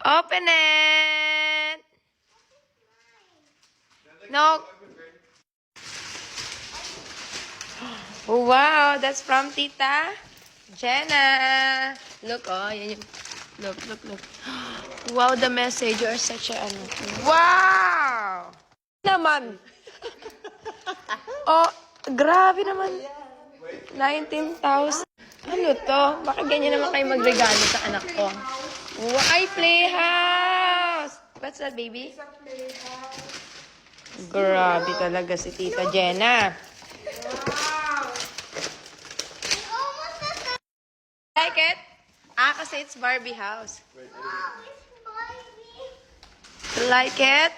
Open it! No. Oh, wow, that's from Tita Jenna. Look, oh, yan yung... Look. Wow, the message. You are such a... Wow! Naman. Oh, grabe naman. 19,000. Ano to? Bakit ganyan naman kayo magregalo sa anak ko? Ay, playhouse! What's that, baby? Grabe talaga si Tita Jenna. Like it? Kasi it's Barbie house. Like it?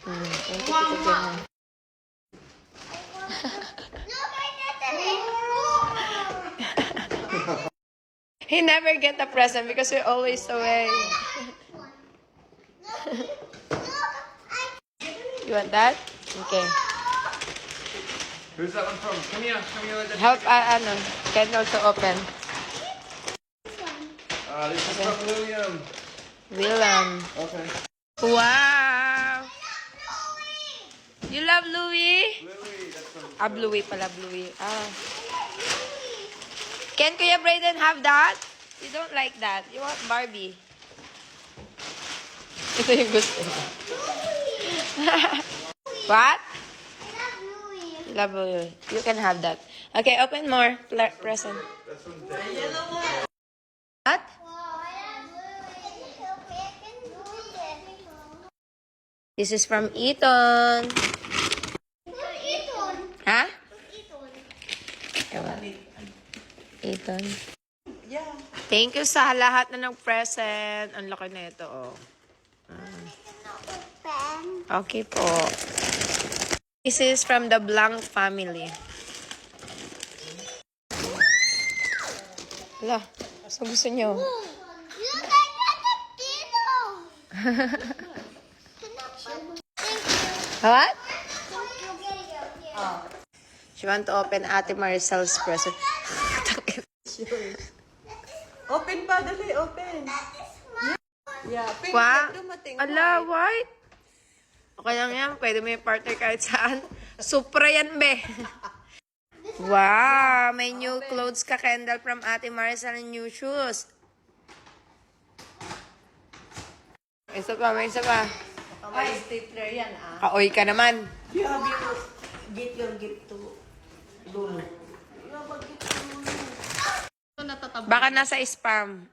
Thank you, Tita Jenna. He never get a present because we're always away. You want that? Okay. Who's that one from? Come here. Help, can also open. This is from William. William. Okay. Wow! You love Louis? Lily, that's from... Bluey pala, Bluey. Can Kuya Brayden have that? You don't like that. You want Barbie. Ito yung gusto mo. What? You love Louis. You can have that. Okay, open more present. That's from Dave. What? This is from Eton. Ha? Eton. Thank you sa lahat na nag-present. Ang laki na ito, oh. Okay po. This is from the Blanc family. Wala. So gusto nyo? What? She want to open Ate Maricel's present. Open pa, dali, open. Yeah, pink Wow. na dumating. Ala, white. Okay lang yan. Pwede mo yung partner kahit saan. Supra yan, be. Wow. May new clothes ka, Kendall, from Ate Maricel and new shoes. Isa pa, may isa pa. May stapler yan, Kaoy ka naman. You have you get your gift to Lulu. Baka nasa spam.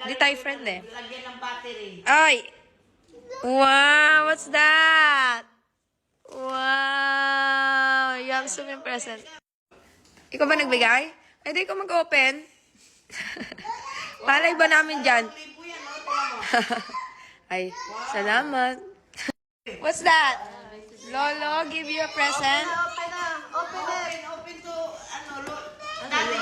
Hindi tayo friend eh. Lagyan ng battery. Ay! Wow! What's that? Wow! Yung suming present. Ikaw ba nagbigay? Ay, di ko mag-open. Palay ba namin dyan? Ay, salamat. What's that? Lolo, give you a present? Open na. Open to, ano, daddy,